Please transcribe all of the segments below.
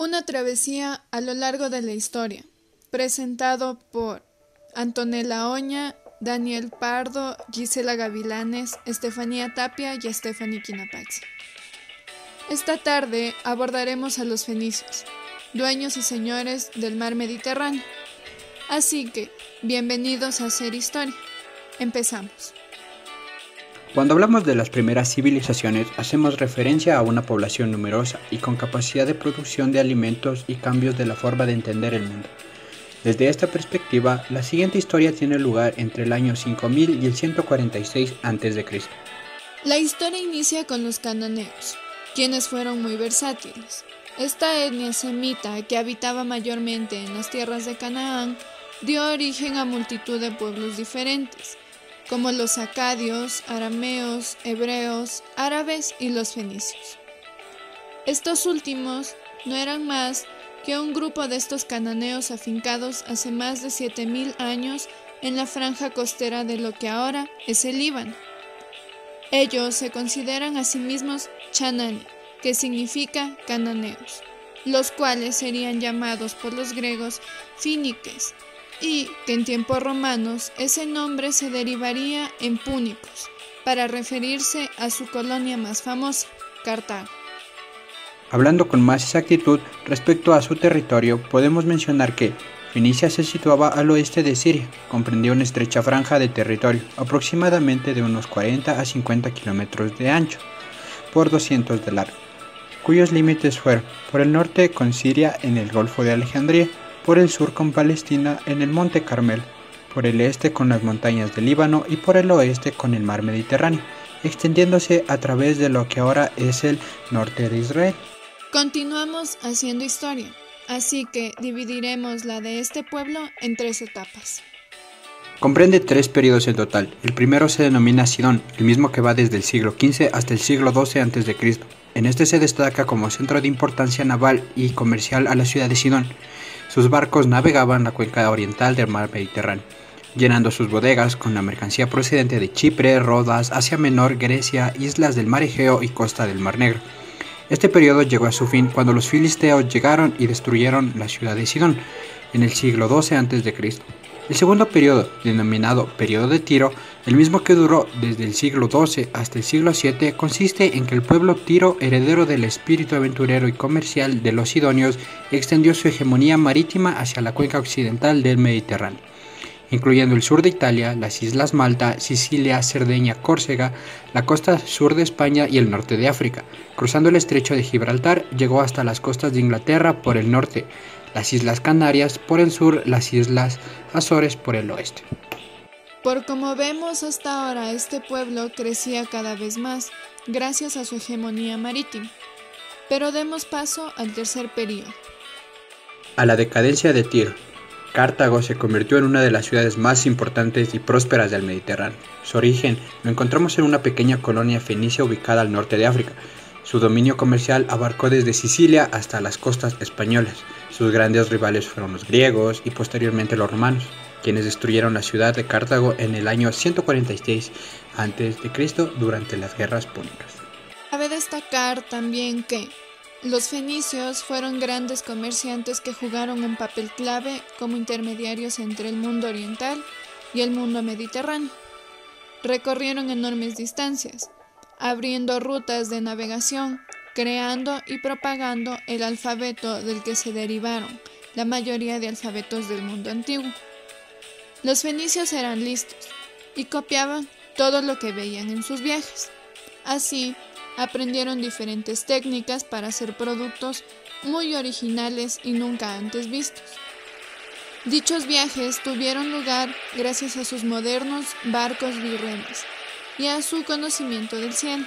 Una travesía a lo largo de la historia, presentado por Antonella Oña, Daniel Pardo, Gisela Gavilanes, Estefanía Tapia y Stephanie Quinapaxi. Esta tarde abordaremos a los fenicios, dueños y señores del mar Mediterráneo. Así que, bienvenidos a Hacer Historia. Empezamos. Cuando hablamos de las primeras civilizaciones, hacemos referencia a una población numerosa y con capacidad de producción de alimentos y cambios de la forma de entender el mundo. Desde esta perspectiva, la siguiente historia tiene lugar entre el año 5000 y el 146 a.C. La historia inicia con los cananeos, quienes fueron muy versátiles. Esta etnia semita, que habitaba mayormente en las tierras de Canaán, dio origen a multitud de pueblos diferentes, como los acadios, arameos, hebreos, árabes y los fenicios. Estos últimos no eran más que un grupo de estos cananeos afincados hace más de 7000 años en la franja costera de lo que ahora es el Líbano. Ellos se consideran a sí mismos Chanani, que significa cananeos, los cuales serían llamados por los griegos fíniques, y que en tiempos romanos ese nombre se derivaría en púnicos, para referirse a su colonia más famosa, Cartago. Hablando con más exactitud respecto a su territorio, podemos mencionar que Fenicia se situaba al oeste de Siria, comprendía una estrecha franja de territorio, aproximadamente de unos 40 a 50 kilómetros de ancho, por 200 de largo, cuyos límites fueron por el norte con Siria en el Golfo de Alejandría, por el sur con Palestina en el Monte Carmelo, por el este con las montañas del Líbano y por el oeste con el mar Mediterráneo, extendiéndose a través de lo que ahora es el norte de Israel. Continuamos haciendo historia, así que dividiremos la de este pueblo en 3 etapas. Comprende 3 periodos en total. El primero se denomina Sidón, el mismo que va desde el siglo XV hasta el siglo XII a.C. En este se destaca como centro de importancia naval y comercial a la ciudad de Sidón. Sus barcos navegaban la cuenca oriental del mar Mediterráneo, llenando sus bodegas con la mercancía procedente de Chipre, Rodas, Asia Menor, Grecia, islas del mar Egeo y costa del mar Negro. Este periodo llegó a su fin cuando los filisteos llegaron y destruyeron la ciudad de Sidón, en el siglo XII a.C. El segundo periodo, denominado periodo de Tiro, el mismo que duró desde el siglo XII hasta el siglo VII, consiste en que el pueblo Tiro, heredero del espíritu aventurero y comercial de los sidonios, extendió su hegemonía marítima hacia la cuenca occidental del Mediterráneo, incluyendo el sur de Italia, las islas Malta, Sicilia, Cerdeña, Córcega, la costa sur de España y el norte de África. Cruzando el estrecho de Gibraltar, llegó hasta las costas de Inglaterra por el norte, las Islas Canarias por el sur, las Islas Azores por el oeste. Por como vemos hasta ahora, este pueblo crecía cada vez más, gracias a su hegemonía marítima. Pero demos paso al tercer período. A la decadencia de Tiro. Cartago se convirtió en una de las ciudades más importantes y prósperas del Mediterráneo. Su origen lo encontramos en una pequeña colonia fenicia ubicada al norte de África. Su dominio comercial abarcó desde Sicilia hasta las costas españolas. Sus grandes rivales fueron los griegos y posteriormente los romanos, quienes destruyeron la ciudad de Cartago en el año 146 a.C. durante las guerras púnicas. Cabe destacar también que los fenicios fueron grandes comerciantes que jugaron un papel clave como intermediarios entre el mundo oriental y el mundo mediterráneo. Recorrieron enormes distancias, abriendo rutas de navegación, creando y propagando el alfabeto del que se derivaron la mayoría de alfabetos del mundo antiguo. Los fenicios eran listos y copiaban todo lo que veían en sus viajes. Así, aprendieron diferentes técnicas para hacer productos muy originales y nunca antes vistos. Dichos viajes tuvieron lugar gracias a sus modernos barcos birremes y a su conocimiento del cielo.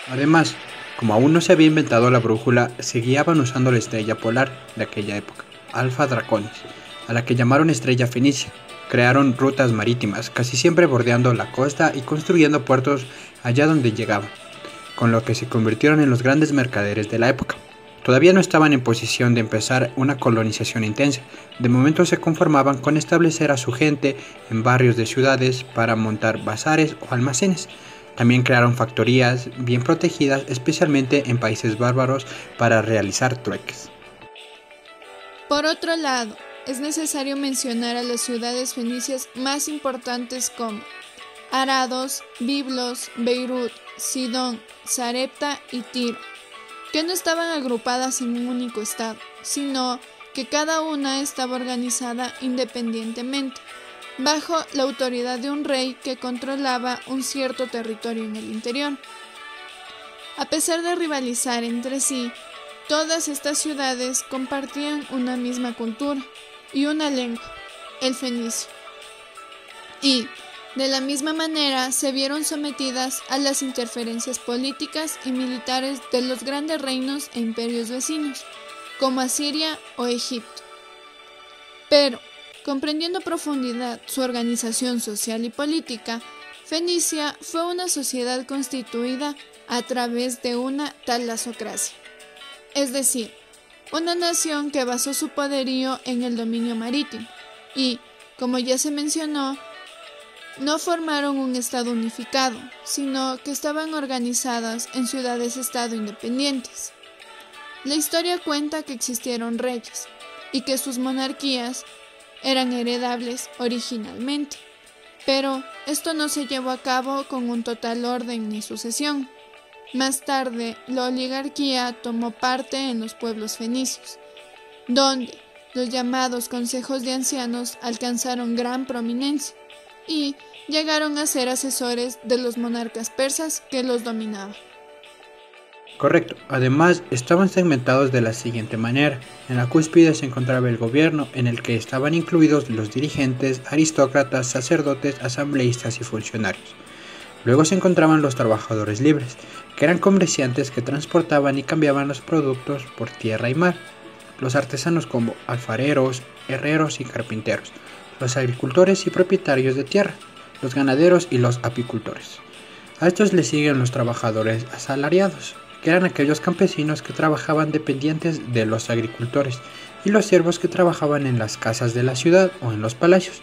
Además, como aún no se había inventado la brújula, se guiaban usando la estrella polar de aquella época, Alfa Draconis, a la que llamaron estrella fenicia. Crearon rutas marítimas, casi siempre bordeando la costa y construyendo puertos allá donde llegaban, con lo que se convirtieron en los grandes mercaderes de la época. Todavía no estaban en posición de empezar una colonización intensa. De momento se conformaban con establecer a su gente en barrios de ciudades para montar bazares o almacenes. También crearon factorías bien protegidas, especialmente en países bárbaros, para realizar trueques. Por otro lado, es necesario mencionar a las ciudades fenicias más importantes como Arados, Biblos, Beirut, Sidón, Sarepta y Tiro, que no estaban agrupadas en un único estado, sino que cada una estaba organizada independientemente, bajo la autoridad de un rey que controlaba un cierto territorio en el interior. A pesar de rivalizar entre sí, todas estas ciudades compartían una misma cultura y una lengua, el fenicio. Y, de la misma manera, se vieron sometidas a las interferencias políticas y militares de los grandes reinos e imperios vecinos, como Asiria o Egipto. Pero, comprendiendo a profundidad su organización social y política, Fenicia fue una sociedad constituida a través de una talasocracia, es decir, una nación que basó su poderío en el dominio marítimo y, como ya se mencionó, no formaron un estado unificado, sino que estaban organizadas en ciudades-estado independientes. La historia cuenta que existieron reyes y que sus monarquías eran heredables originalmente, pero esto no se llevó a cabo con un total orden ni sucesión. Más tarde, la oligarquía tomó parte en los pueblos fenicios, donde los llamados consejos de ancianos alcanzaron gran prominencia y llegaron a ser asesores de los monarcas persas que los dominaban. Correcto. Además, estaban segmentados de la siguiente manera. En la cúspide se encontraba el gobierno, en el que estaban incluidos los dirigentes, aristócratas, sacerdotes, asambleístas y funcionarios. Luego se encontraban los trabajadores libres, que eran comerciantes que transportaban y cambiaban los productos por tierra y mar. Los artesanos como alfareros, herreros y carpinteros. Los agricultores y propietarios de tierra. Los ganaderos y los apicultores. A estos le siguen los trabajadores asalariados, que eran aquellos campesinos que trabajaban dependientes de los agricultores, y los siervos que trabajaban en las casas de la ciudad o en los palacios.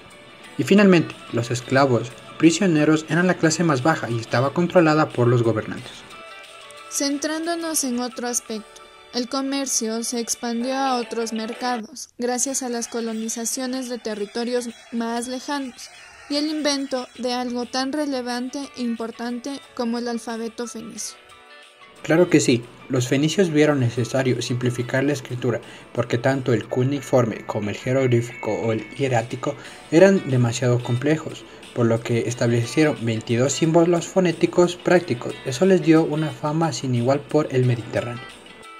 Y finalmente, los esclavos, prisioneros, eran la clase más baja y estaba controlada por los gobernantes. Centrándonos en otro aspecto, el comercio se expandió a otros mercados gracias a las colonizaciones de territorios más lejanos y el invento de algo tan relevante e importante como el alfabeto fenicio. Claro que sí, los fenicios vieron necesario simplificar la escritura porque tanto el cuneiforme como el jeroglífico o el hierático eran demasiado complejos, por lo que establecieron 22 símbolos fonéticos prácticos. Eso les dio una fama sin igual por el Mediterráneo.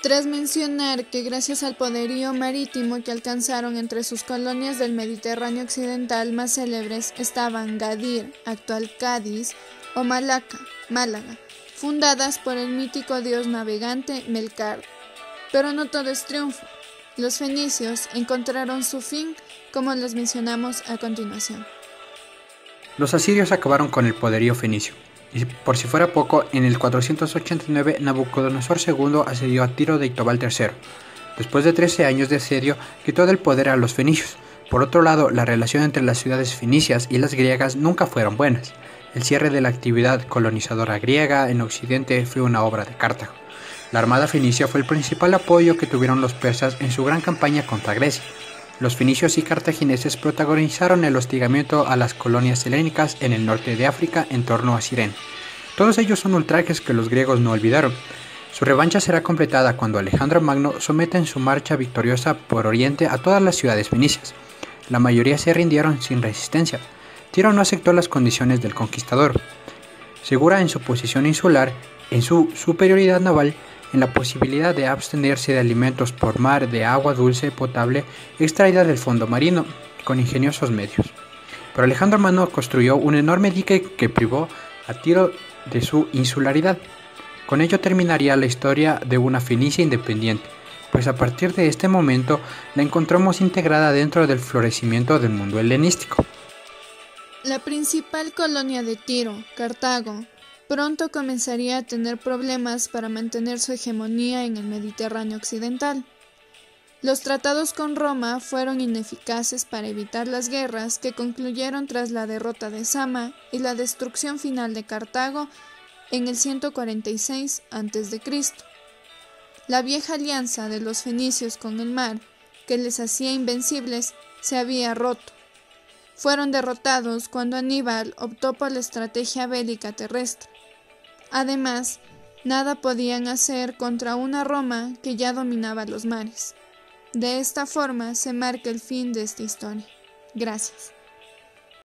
Tras mencionar que gracias al poderío marítimo que alcanzaron entre sus colonias del Mediterráneo occidental más célebres estaban Gadir, actual Cádiz, o Malaca, Málaga, fundadas por el mítico dios navegante Melkart. Pero no todo es triunfo. Los fenicios encontraron su fin, como les mencionamos a continuación. Los asirios acabaron con el poderío fenicio. Y por si fuera poco, en el 489 Nabucodonosor II asedió a Tiro de Itobal III. Después de 13 años de asedio, quitó del poder a los fenicios. Por otro lado, la relación entre las ciudades fenicias y las griegas nunca fueron buenas. El cierre de la actividad colonizadora griega en Occidente fue una obra de Cartago. La armada fenicia fue el principal apoyo que tuvieron los persas en su gran campaña contra Grecia. Los fenicios y cartagineses protagonizaron el hostigamiento a las colonias helénicas en el norte de África en torno a Cirene. Todos ellos son ultrajes que los griegos no olvidaron. Su revancha será completada cuando Alejandro Magno someta en su marcha victoriosa por Oriente a todas las ciudades fenicias. La mayoría se rindieron sin resistencia. Tiro no aceptó las condiciones del conquistador. Segura en su posición insular, en su superioridad naval, en la posibilidad de abstenerse de alimentos por mar, de agua dulce potable extraída del fondo marino, con ingeniosos medios. Pero Alejandro Magno construyó un enorme dique que privó a Tiro de su insularidad. Con ello terminaría la historia de una Fenicia independiente, pues a partir de este momento la encontramos integrada dentro del florecimiento del mundo helenístico. La principal colonia de Tiro, Cartago, pronto comenzaría a tener problemas para mantener su hegemonía en el Mediterráneo occidental. Los tratados con Roma fueron ineficaces para evitar las guerras que concluyeron tras la derrota de Zama y la destrucción final de Cartago en el 146 a.C. La vieja alianza de los fenicios con el mar que les hacía invencibles, se había roto. Fueron derrotados cuando Aníbal optó por la estrategia bélica terrestre. Además, nada podían hacer contra una Roma que ya dominaba los mares. De esta forma se marca el fin de esta historia. Gracias.